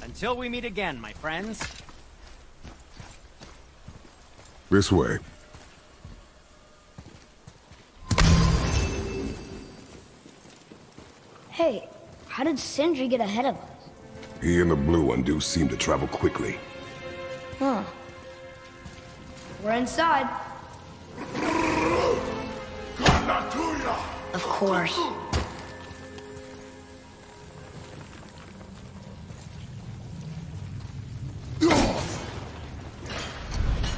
Until we meet again, my friends. This way. Hey, how did Sindri get ahead of us? He and the blue one do seem to travel quickly. Huh. We're inside. Of course.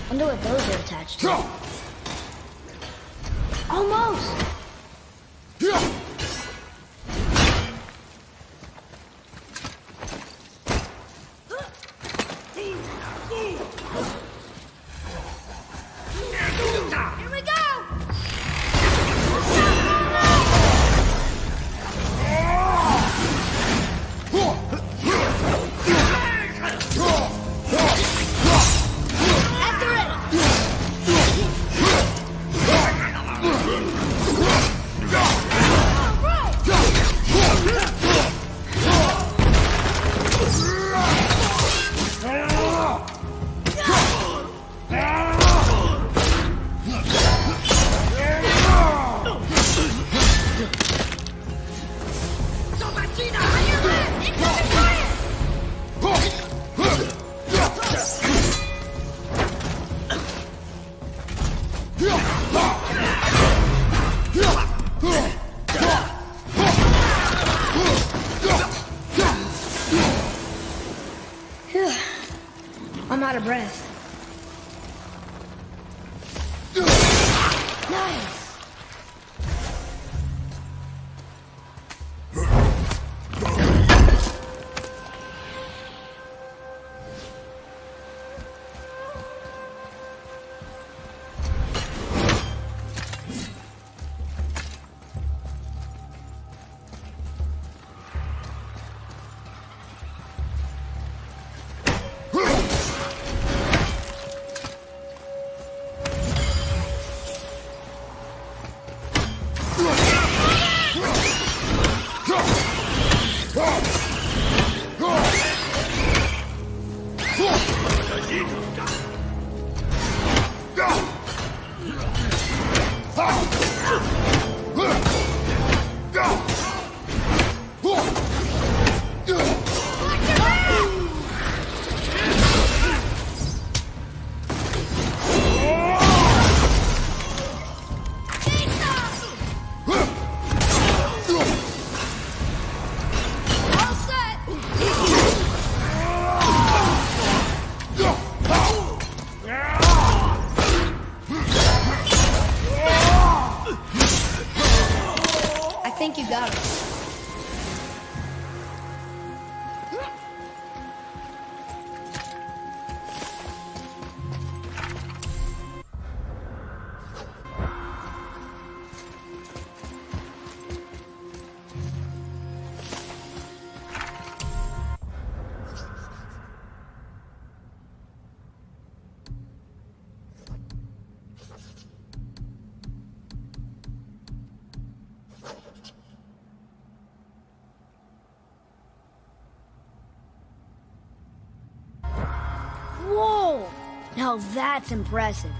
Wonder what those are attached to. Almost! Here we go! After it! Phew. I'm out of breath. Nice. All set. I think you got it. Whoa! Now that's impressive.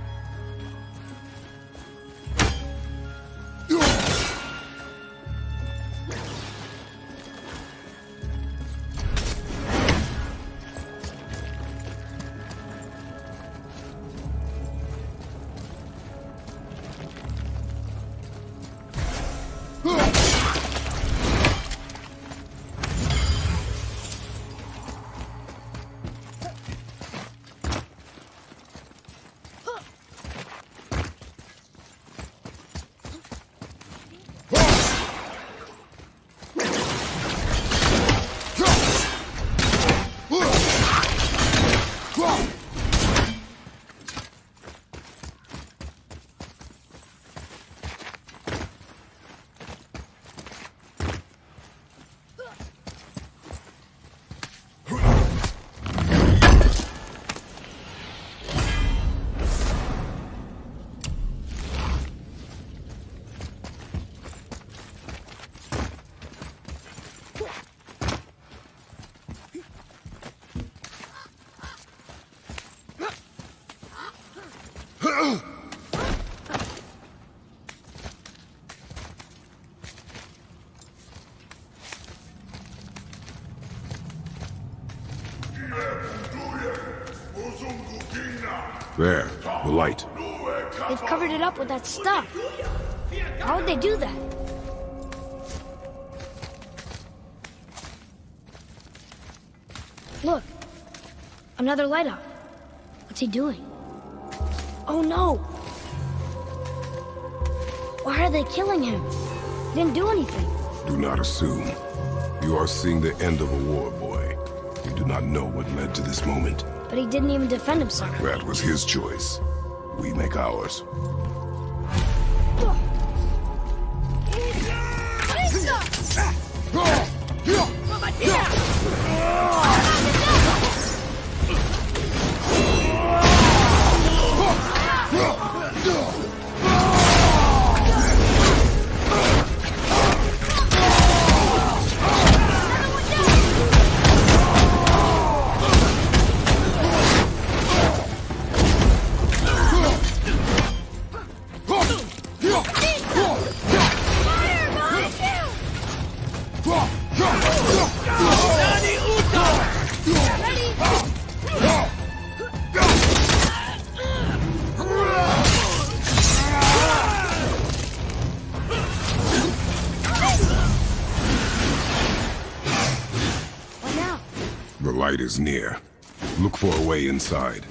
There, the light. They've covered it up with that stuff. How would they do that? Look. Another light up. What's he doing? Oh no! Why are they killing him? He didn't do anything. Do not assume. You are seeing the end of a war, boy. You do not know what led to this moment. But he didn't even defend himself. That was his choice. We make ours. The light is near. Look for a way inside.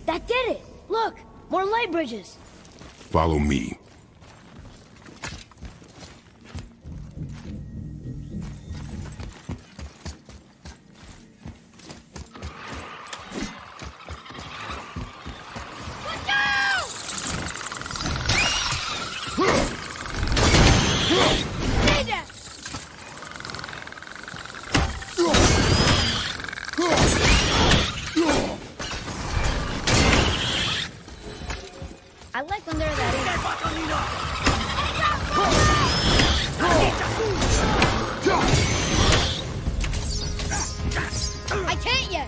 That did it! Look! More light bridges! Follow me. I like when they're that I can't yet!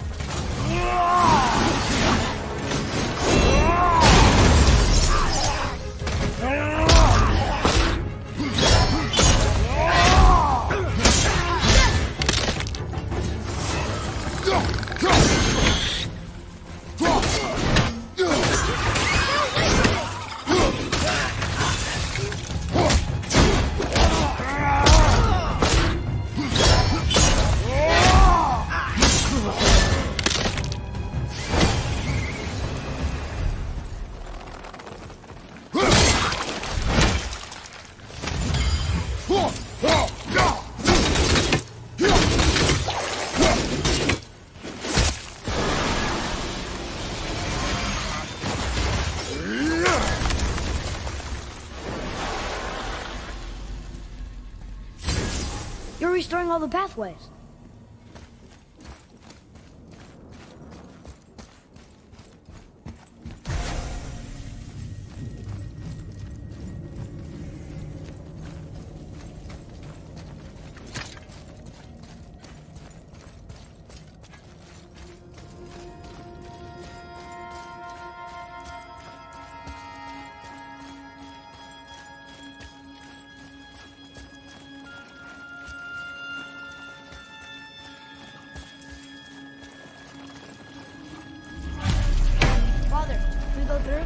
You're restoring all the pathways. Father, can we go through?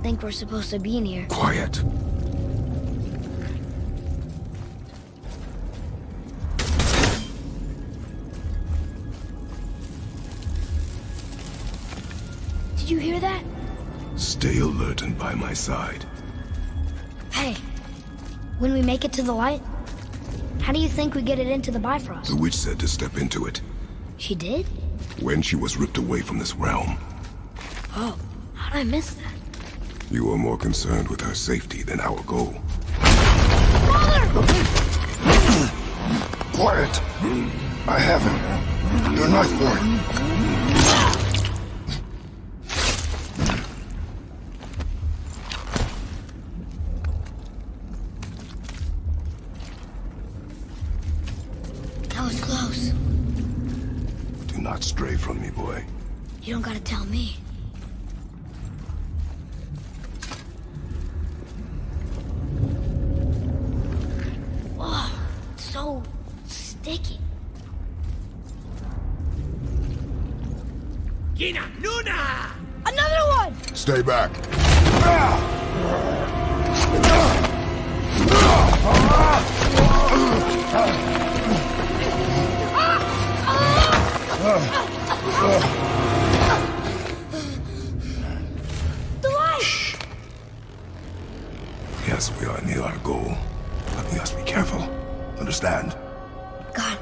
think we're supposed to be in here. Quiet. Did you hear that? Stay alert and by my side. Hey, when we make it to the light, how do you think we get it into the Bifrost? The witch said to step into it She did? when she was ripped away from this realm. Oh, how'd I miss that? You are more concerned with her safety than our goal. Quiet! I have him. Your knife boy. That was close. Do not stray from me, boy. You don't gotta tell me. Whoa, it's so sticky. Gina, Nuna! Another one! Stay back. The light! Yes, we are near our goal, but we must be careful. Understand? God.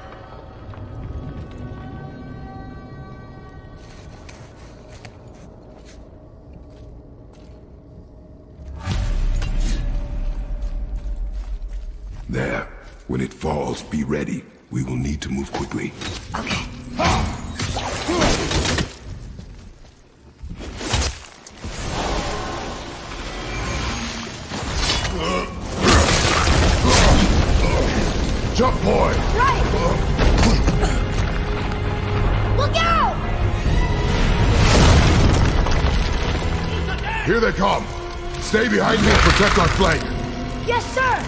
There. When it falls, be ready. We will need to move quickly. Okay. Jump, boy! Right! Look out! Here they come. Stay behind me and protect our flank. Yes, sir!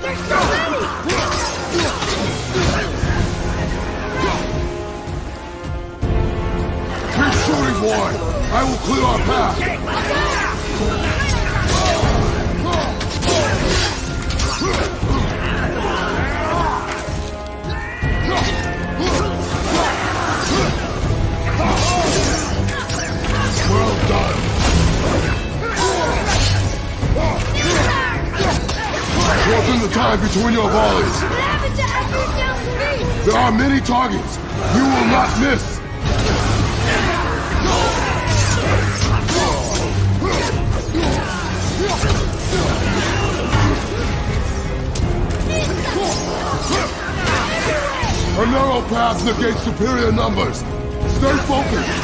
There's so many! Keep shooting, boy! I will clear our path! Well done! Shorten the time between your volleys! What happened to Echo's down speed? There are many targets! You will not miss! A narrow path negates superior numbers. Stay focused.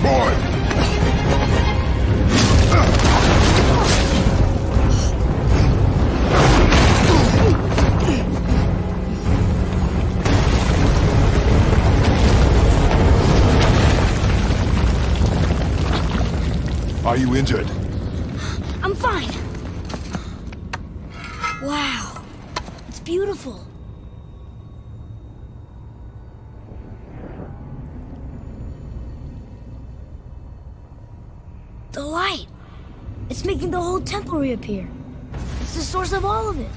Boy! Are you injured? I'm fine. Wow. It's beautiful. The light. It's making the whole temple reappear. It's the source of all of it.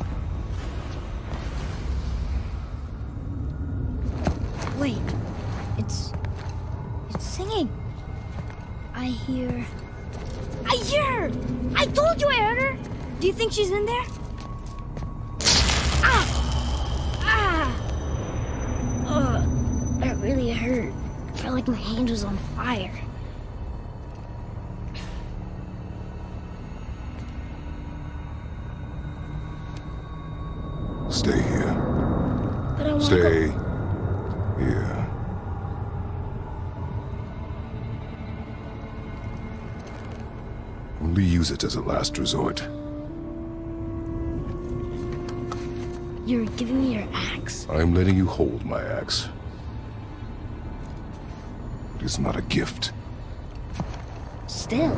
Wait. It's singing. I hear her! I told you I heard her! Do you think she's in there? That really hurt. I felt like my hand was on fire. Stay here. But I want to Stay here. use it as a last resort. You're giving me your axe? I'm letting you hold my axe. It is not a gift. Still.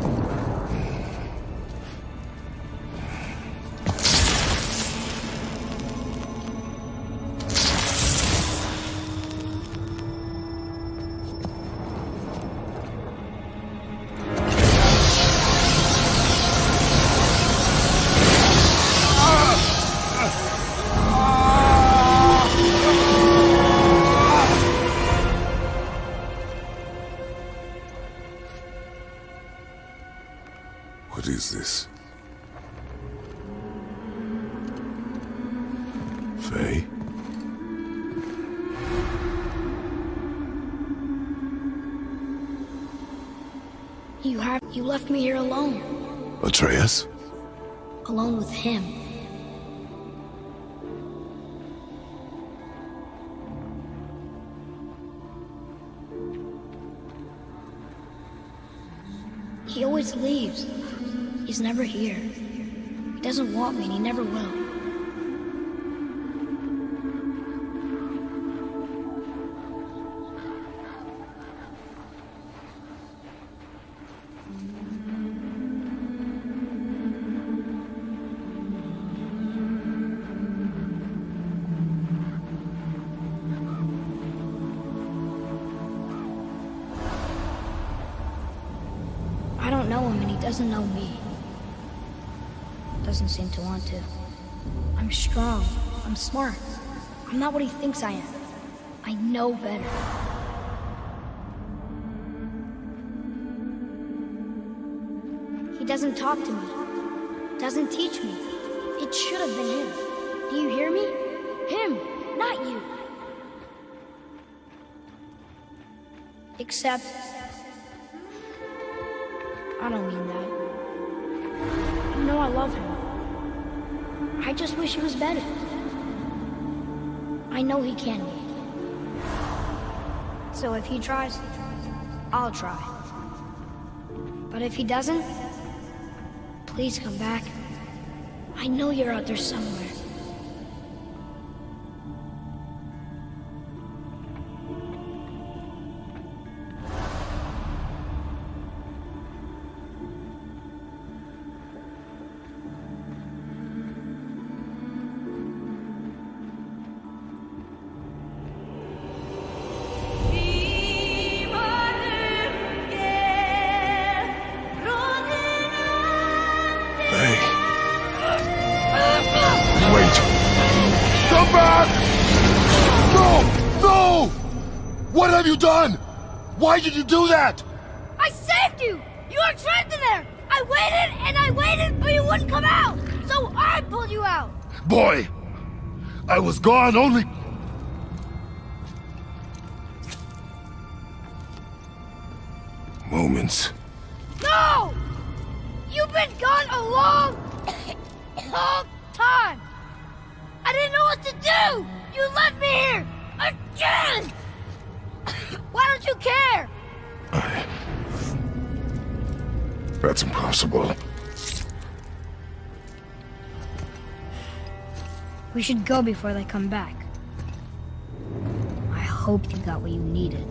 What is this? Faye? You left me here alone. Atreus? Alone with him. He always leaves. He's never here. He doesn't want me and he never will. I don't know him and he doesn't know me. Doesn't seem to want to. I'm strong. I'm smart. I'm not what he thinks I am. I know better. He doesn't talk to me. Doesn't teach me. It should have been him. Do you hear me? Him, not you. Except... I don't mean that. You know I love him. I just wish he was better. I know he can be. So if he tries, I'll try. But if he doesn't, please come back. I know you're out there somewhere. Come back! No! No! What have you done? Why did you do that? I saved you! You were trapped in there! I waited, but you wouldn't come out! So I pulled you out! Boy, I was gone only... Moments. No! You've been gone a long, long time! I didn't know what to do! You left me here! Again! Why don't you care? That's impossible. We should go before they come back. I hope you got what you needed.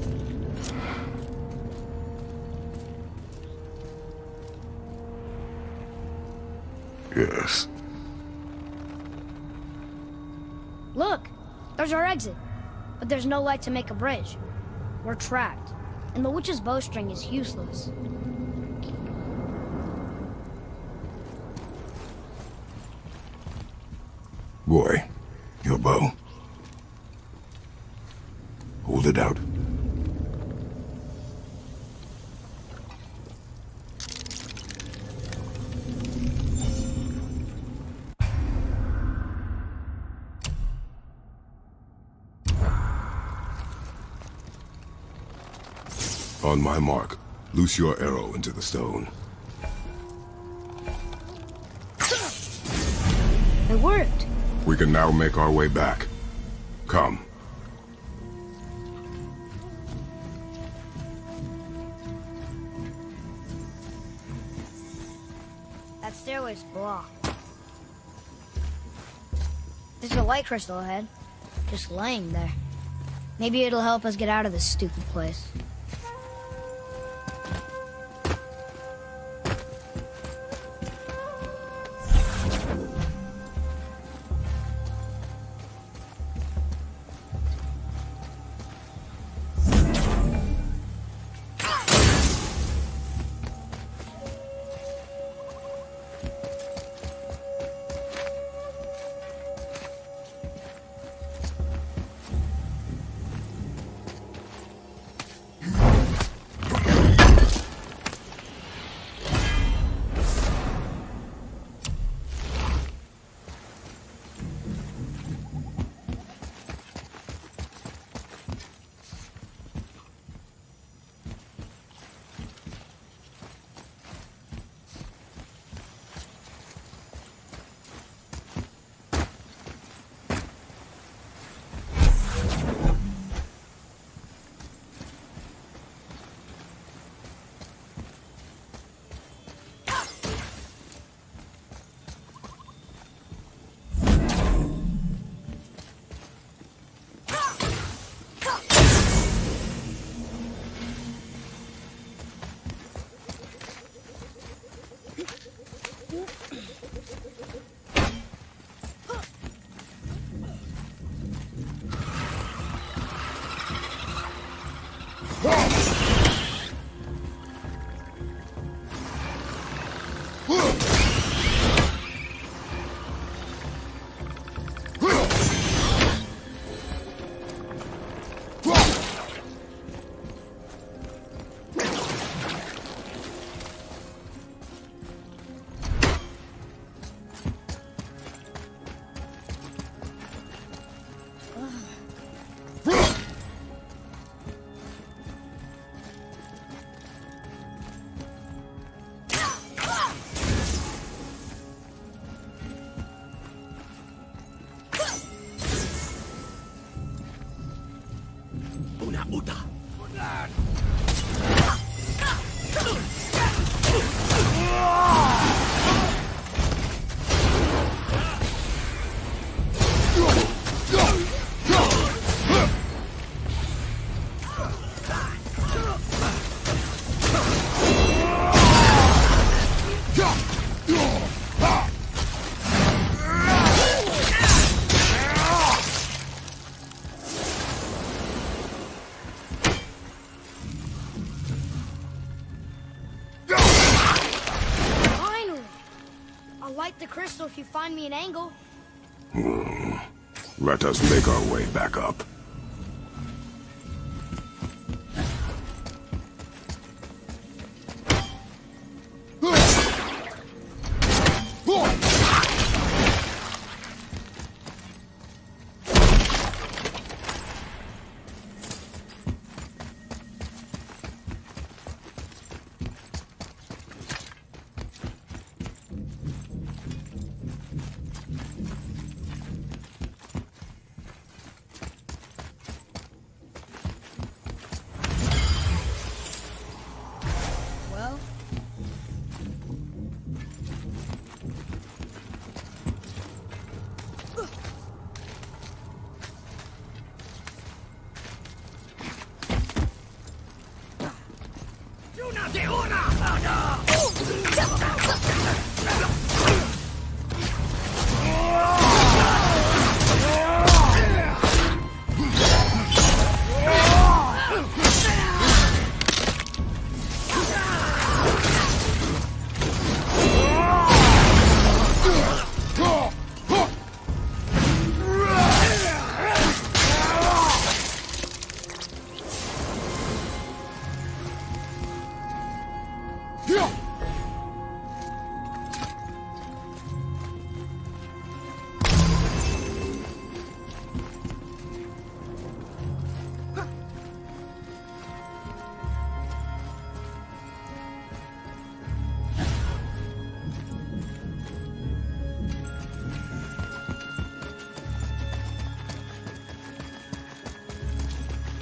Yes. Look! There's our exit. But there's no light to make a bridge. We're trapped. And the witch's bowstring is useless. Boy, your bow. Hold it out. On my mark, loose your arrow into the stone. It worked. We can now make our way back. Come. it's blocked. There's a light crystal ahead, just laying there. Maybe it'll help us get out of this stupid place. Light the crystal if you find me an angle. Let us make our way back up.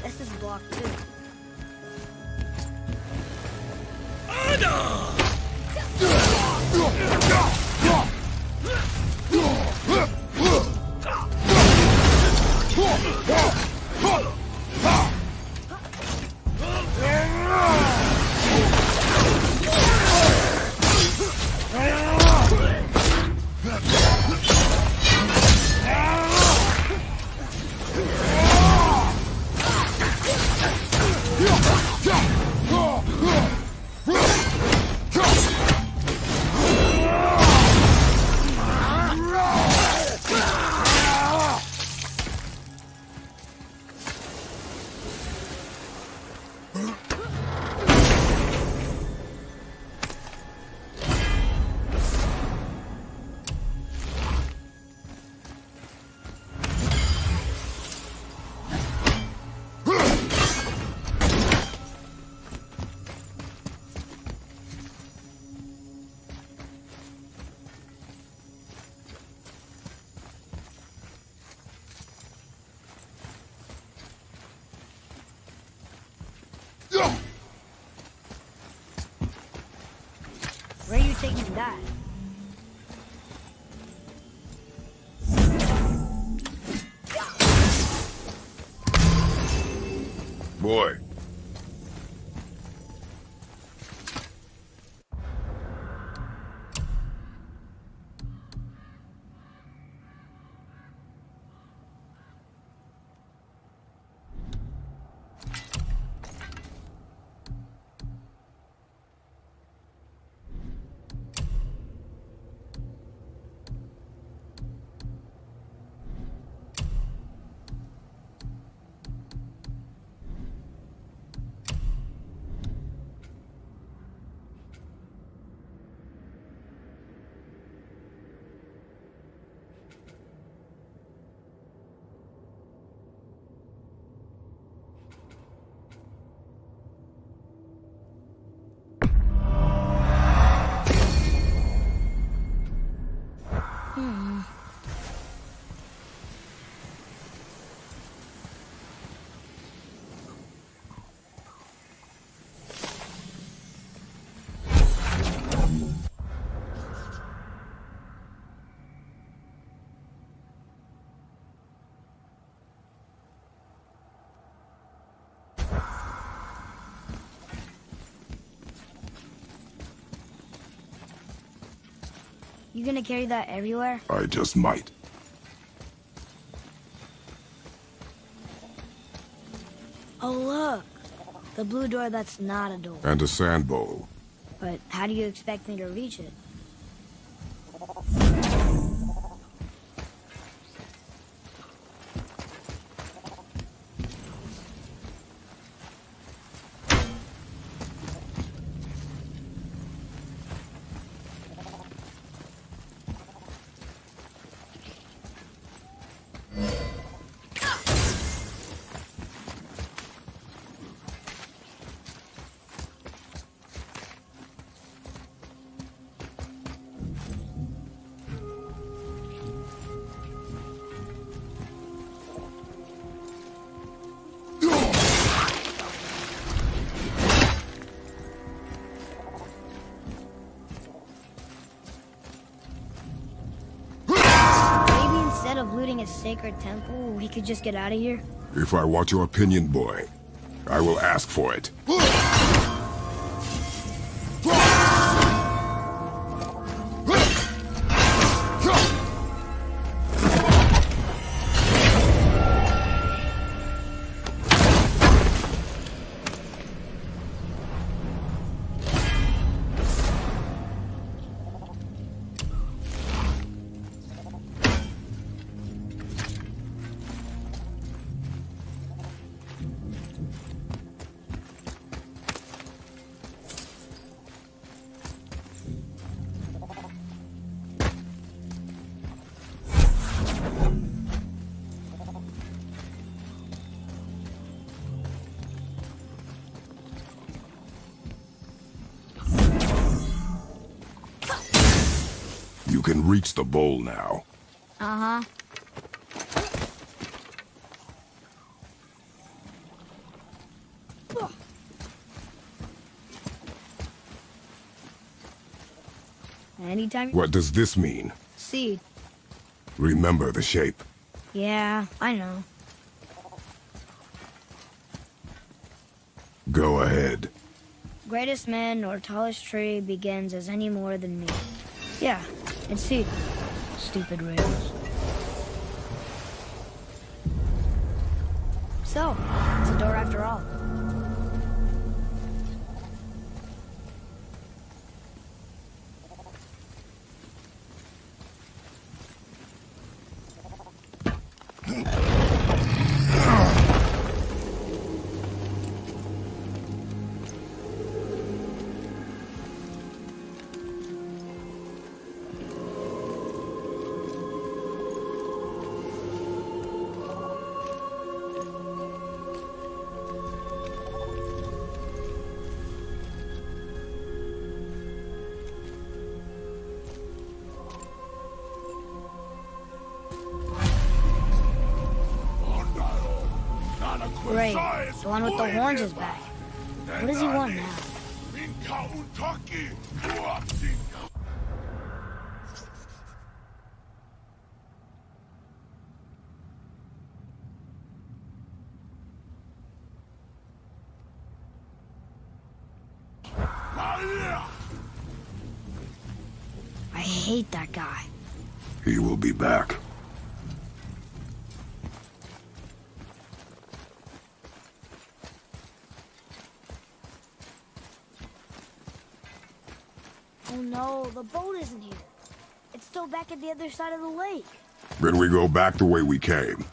This is blocked too. Where are you taking that? Boy. You gonna carry that everywhere? I just might. Oh, look. The blue door that's not a door. And a sand bowl. But how do you expect me to reach it? Instead of looting a sacred temple, we could just get out of here? If I want your opinion, boy, I will ask for it. You can reach the bowl now. Uh-huh. Anytime. What does this mean? See. Remember the shape. Yeah, I know. Go ahead. Greatest man nor tallest tree begins as any more than me. Yeah, it's Cedar. Stupid rails. So, it's a door after all. Great. The one with the horns is back. What does he want now? I hate that guy. He will be back. Oh no, the boat isn't here. It's still back at the other side of the lake. Then we go back the way we came.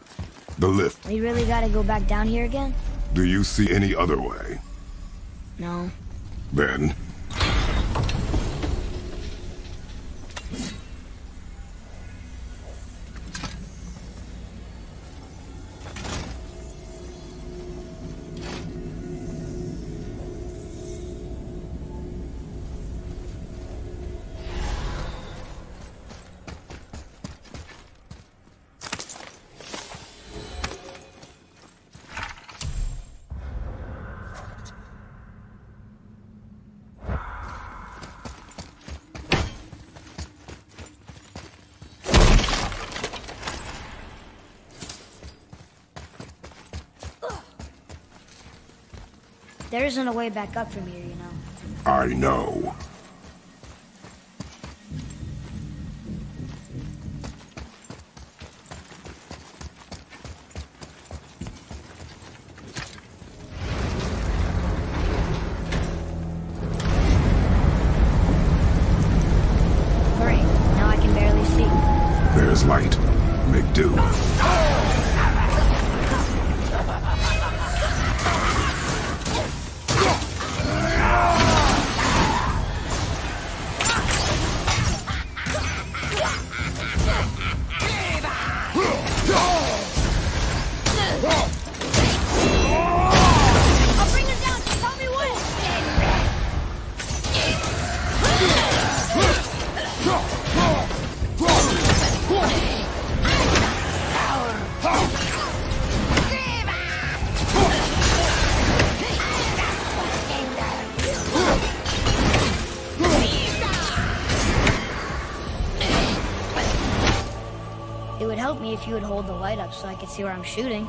The lift. We really gotta go back down here again? Do you see any other way? No. Then... There isn't a way back up from here, you know. I know. Great. Now I can barely see. There's light. Make do. I'll bring it down. Just tell me when. It would help me if you would hold the light up so I could see where I'm shooting.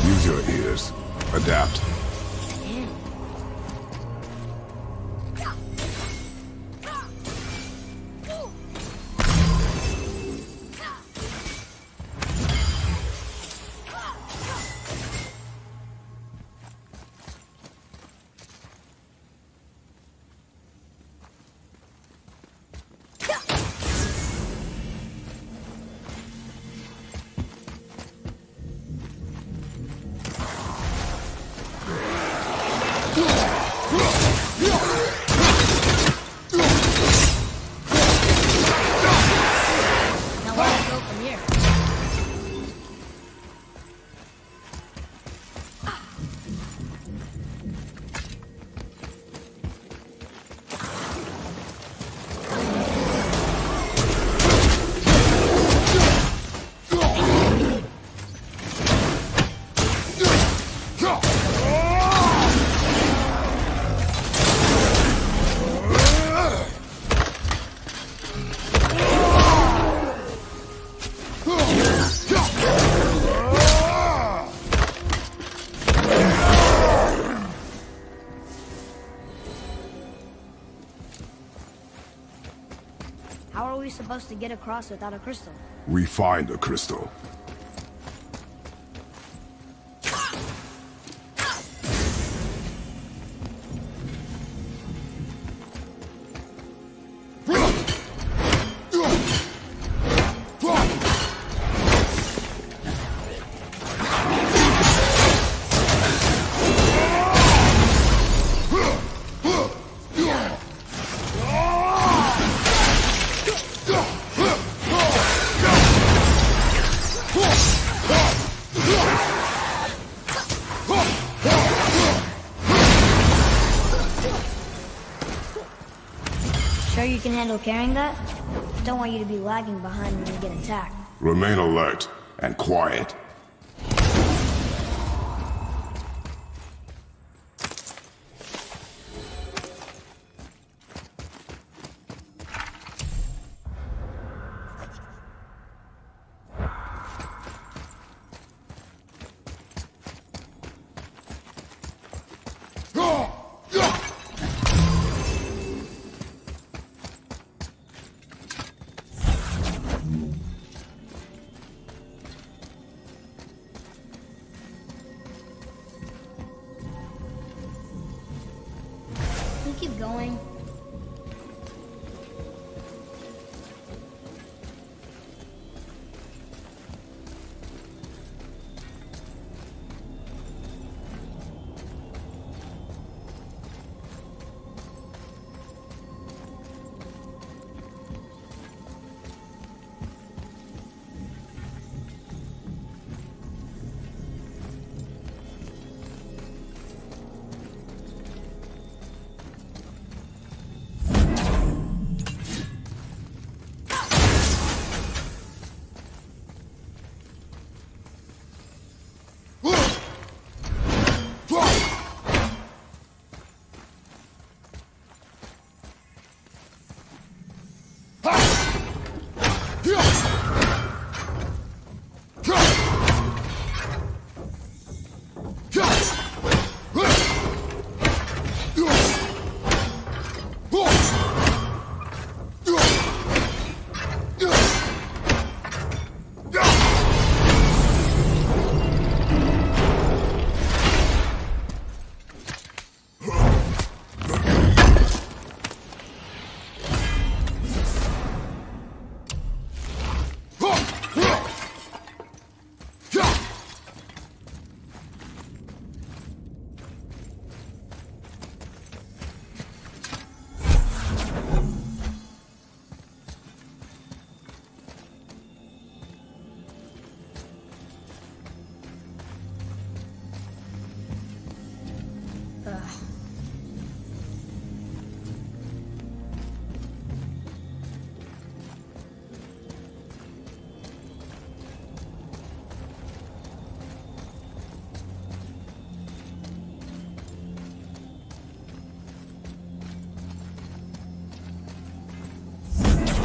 Use your ears. Adapt. Damn. supposed to get across without a crystal? We find a crystal. Sure you can handle carrying that? Don't want you to be lagging behind when you get attacked. Remain alert and quiet. Can you keep going?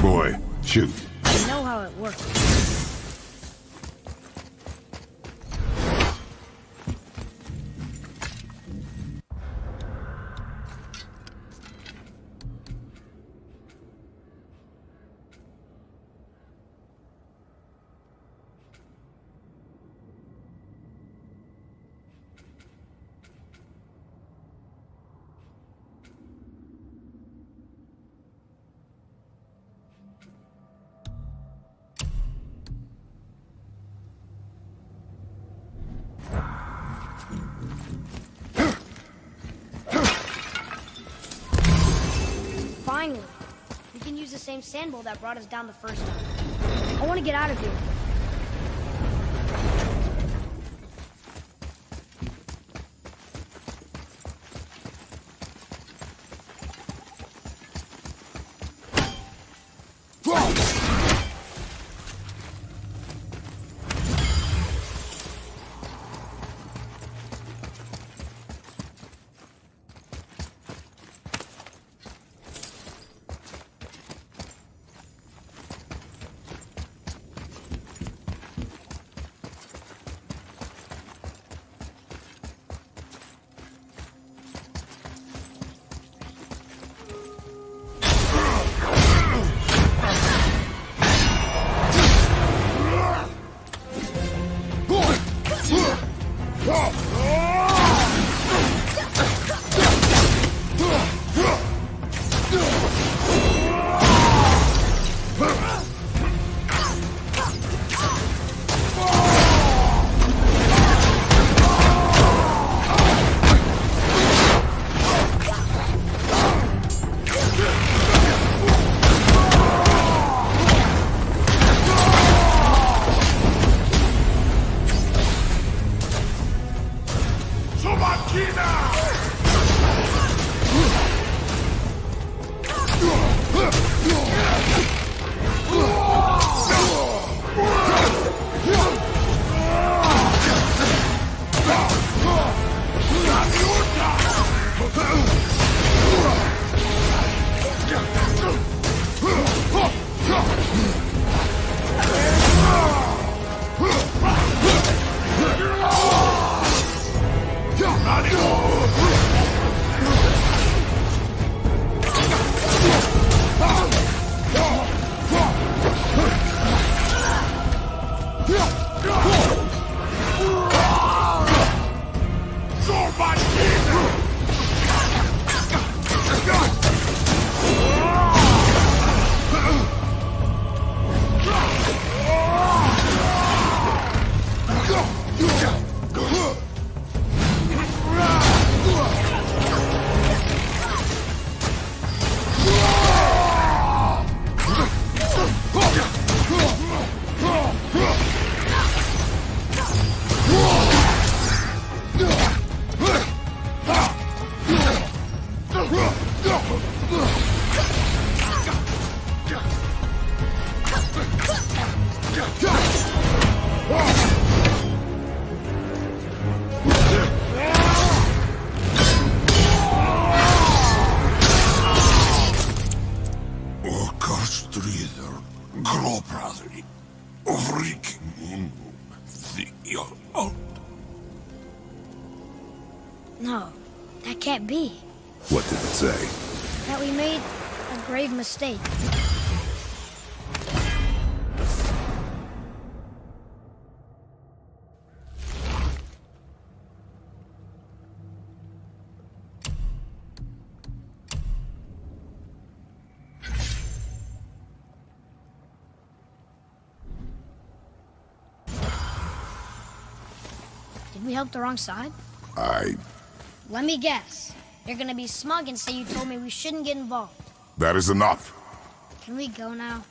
Boy, shoot. I know how it works. Finally, we can use the same sand bowl that brought us down the first time. I want to get out of here. freaking out. No, that can't be. What did it say? That we made a grave mistake. Did we help the wrong side? Let me guess. You're gonna be smug and say you told me we shouldn't get involved. That is enough. Can we go now?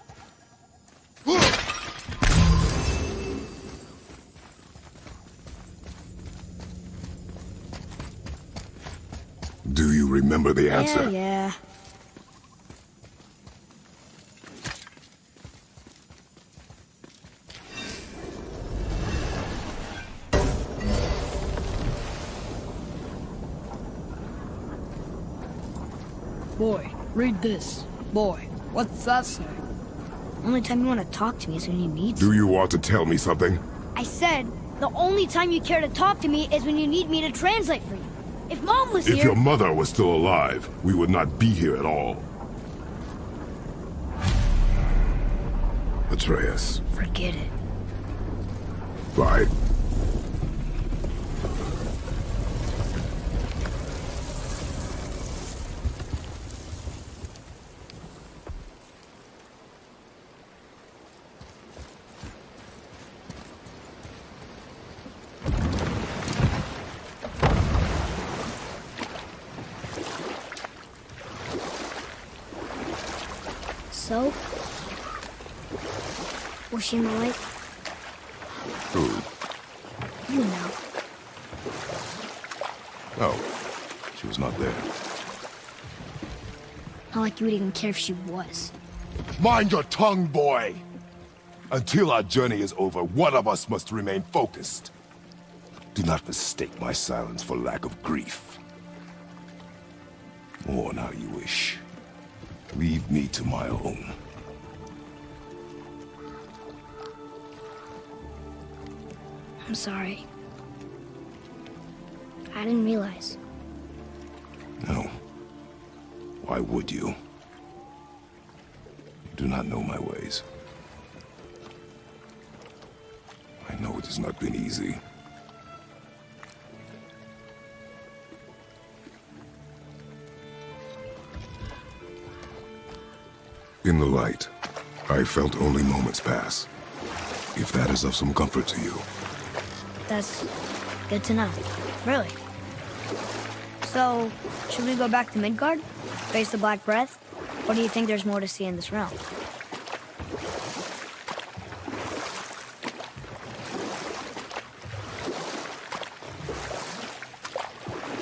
Do you remember the answer? Yeah. Boy, read this. Boy, what's that say? Only time you want to talk to me is when you need Do you want to tell me something? I said, the only time you care to talk to me is when you need me to translate for you. If Mom was If here... your mother was still alive, we would not be here at all. Atreus. Forget it. Fine. So? Was she in the lake? Who? You know. Oh. She was not there. Not like you would even care if she was. Mind your tongue, boy! Until our journey is over, one of us must remain focused. Do not mistake my silence for lack of grief. Mourn how you wish. Leave me to my own. I'm sorry. I didn't realize. No. Why would you? You do not know my ways. I know it has not been easy. In the light, I felt only moments pass. If that is of some comfort to you. That's good to know. Really. So, should we go back to Midgard? Face the Black Breath? Or do you think there's more to see in this realm?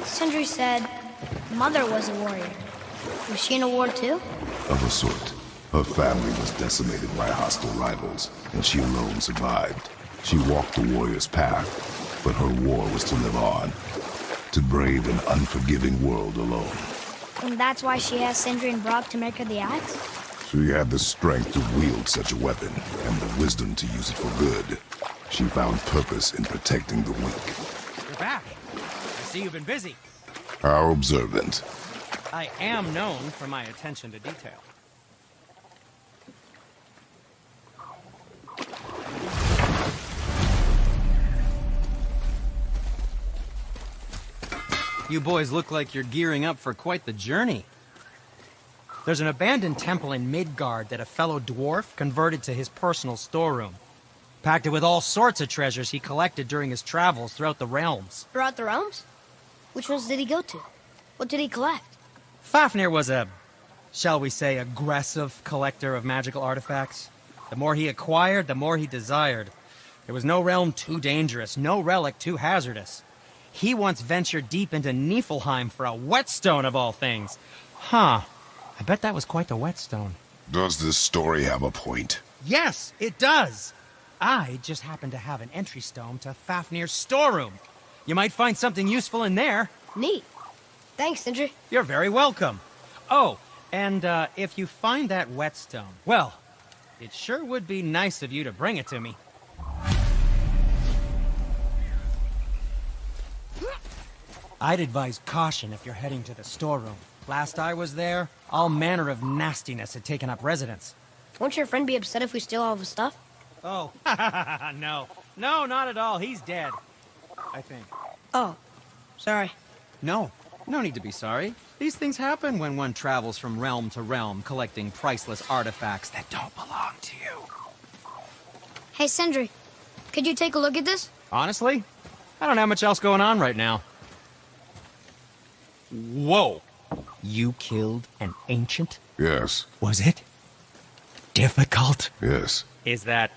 Sindri said Mother was a warrior. Was she in a war too? Of a sort. Her family was decimated by hostile rivals, and she alone survived. She walked the warrior's path, but her war was to live on. To brave an unforgiving world alone. And that's why she asked Sindri and Brock to make her the axe? She had the strength to wield such a weapon, and the wisdom to use it for good. She found purpose in protecting the weak. You're back. I see you've been busy. How observant. I am known for my attention to detail. You boys look like you're gearing up for quite the journey. There's an abandoned temple in Midgard that a fellow dwarf converted to his personal storeroom. Packed it with all sorts of treasures he collected during his travels throughout the realms. Throughout the realms? Which ones did he go to? What did he collect? Fafnir was a, shall we say, aggressive collector of magical artifacts. The more he acquired, the more he desired. There was no realm too dangerous, no relic too hazardous. He once ventured deep into Niflheim for a whetstone of all things. Huh. I bet that was quite the whetstone. Does this story have a point? Yes, it does. I just happen to have an entry stone to Fafnir's storeroom. You might find something useful in there. Neat. Thanks, Sindri. You're very welcome. Oh, and if you find that whetstone, well, it sure would be nice of you to bring it to me. I'd advise caution if you're heading to the storeroom. Last I was there, all manner of nastiness had taken up residence. Won't your friend be upset if we steal all of his stuff? Oh, no. No, not at all. He's dead. I think. Oh, sorry. No, no need to be sorry. These things happen when one travels from realm to realm, collecting priceless artifacts that don't belong to you. Hey, Sindri, could you take a look at this? Honestly, I don't have much else going on right now. Whoa! You killed an ancient? Yes, Was it difficult? yes, Is that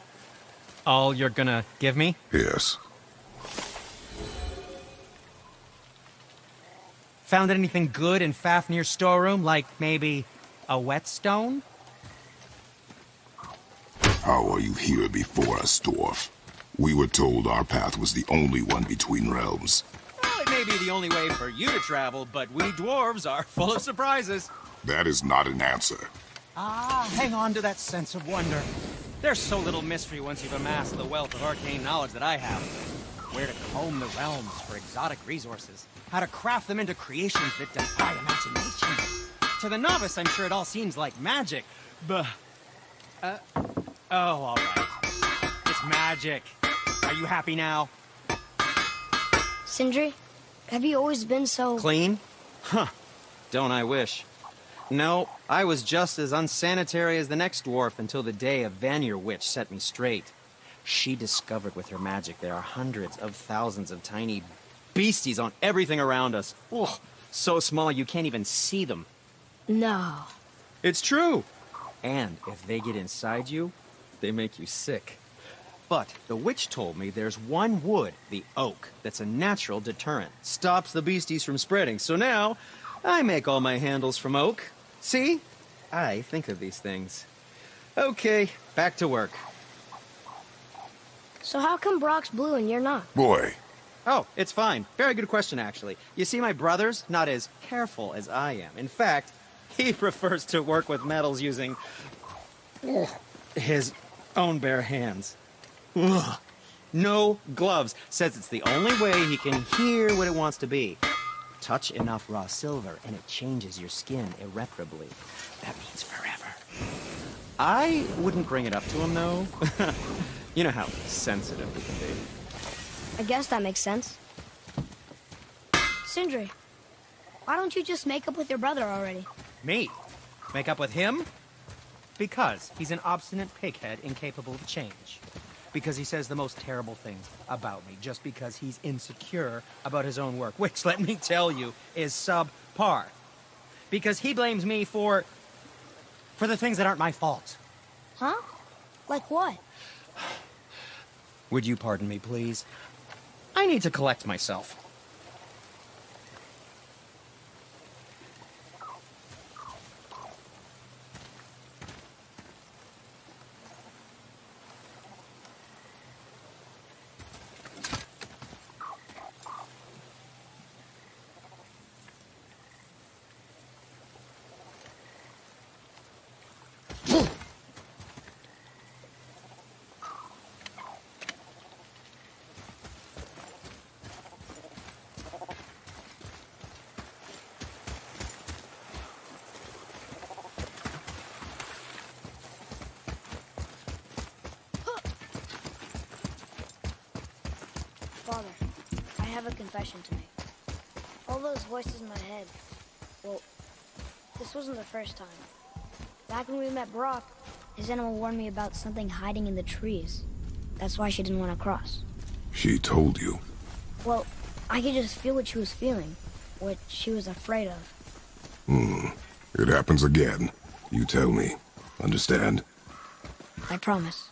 all you're gonna give me? yes. Found anything good in Fafnir's storeroom, like maybe a whetstone? How are you here before us, dwarf? We were told our path was the only one between realms. Well, it may be the only way for you to travel, but we dwarves are full of surprises. That is not an answer. Ah, hang on to that sense of wonder. There's so little mystery once you've amassed the wealth of arcane knowledge that I have. Where to comb the realms for exotic resources. How to craft them into creations that defy imagination. To the novice, I'm sure it all seems like magic, but... oh, all right. It's magic. Are you happy now? Sindri, have you always been so... Clean? Huh. Don't I wish. No, I was just as unsanitary as the next dwarf until the day a Vanir witch set me straight. She discovered with her magic there are hundreds of thousands of tiny beasties on everything around us. Oh, so small you can't even see them. No. It's true. And if they get inside you, they make you sick. But the witch told me there's one wood, the oak, that's a natural deterrent. Stops the beasties from spreading. So now, I make all my handles from oak. See? I think of these things. Okay, back to work. So how come Brock's blue and you're not? Boy, Oh, it's fine. Very good question, actually. You see, my brother's not as careful as I am. In fact, he prefers to work with metals using his own bare hands. Ugh. No gloves. Says it's the only way he can hear what it wants to be. Touch enough raw silver and it changes your skin irreparably. That means forever. I wouldn't bring it up to him, though. You know how sensitive we can be. I guess that makes sense. Sindri, why don't you just make up with your brother already? Me? Make up with him? Because he's an obstinate pighead incapable of change. Because he says the most terrible things about me, just because he's insecure about his own work, which, let me tell you, is subpar. Because he blames me for the things that aren't my fault. Huh? Like what? Would you pardon me, please? I need to collect myself. Father, I have a confession to make. All those voices in my head, well, this wasn't the first time. Back when we met Brock, his animal warned me about something hiding in the trees. That's why she didn't want to cross. she told you. Well, I could just feel what she was feeling, what she was afraid of. It happens again. You tell me. Understand? I promise.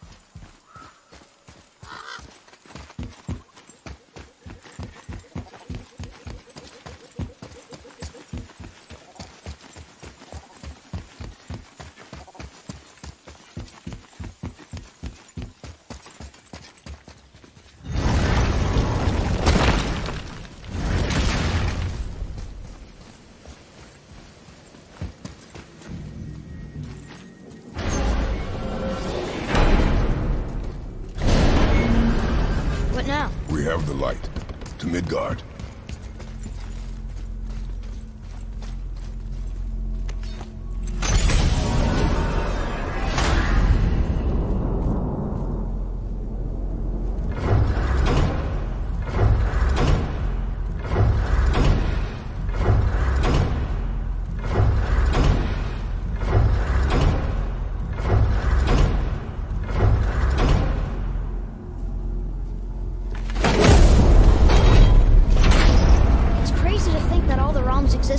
What now? We have the light. To Midgard.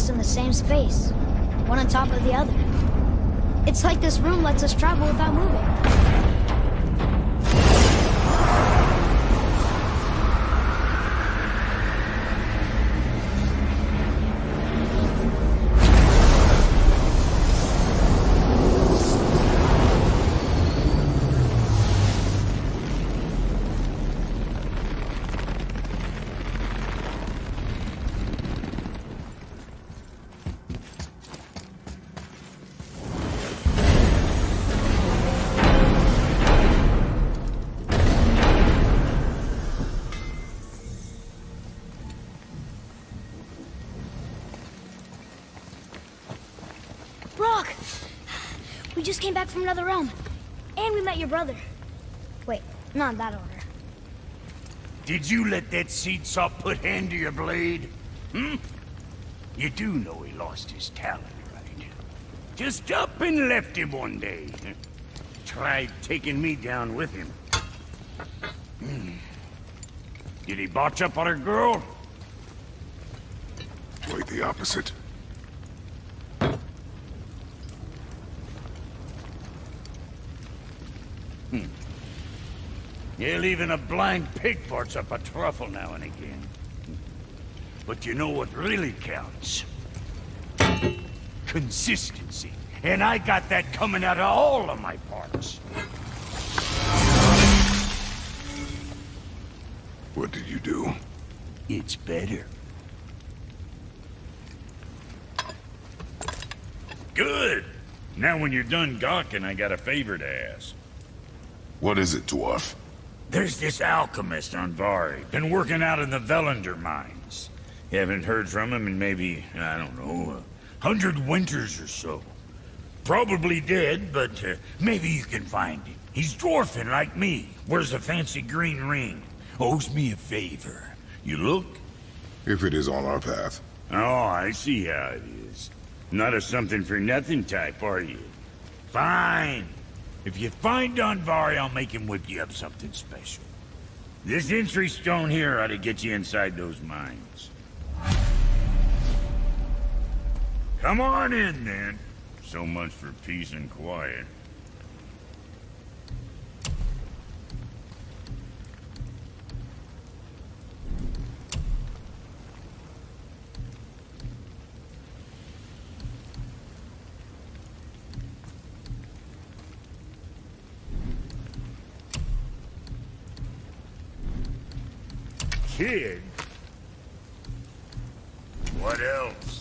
exist in the same space, one on top of the other. It's like this room lets us travel without moving. Rock! We just came back from another realm. And we met your brother. Wait, not in that order. Did you let that seed sop put hand to your blade? Hmm? You do know he lost his talent, right? Just up and left him one day. Tried taking me down with him. Did he botch up on her girl? Quite the opposite. Yeah, even a blind pig farts up a truffle now and again. But you know what really counts? Consistency. And I got that coming out of all of my parts. What did you do? It's better. Good! Now when you're done gawking, I got a favor to ask. What is it, dwarf? There's this alchemist on Vari, been working out in the Velander mines. Haven't heard from him in maybe, I don't know, 100 winters or so. Probably dead, but maybe you can find him. He's dwarfing like me, wears a fancy green ring, owes me a favor. You look? If it is on our path. Oh, I see how it is. Not a something-for-nothing type, are you? Fine. If you find Donvari, I'll make him whip you up something special. This entry stone here ought to get you inside those mines. Come on in, then. So much for peace and quiet. Kid? What else?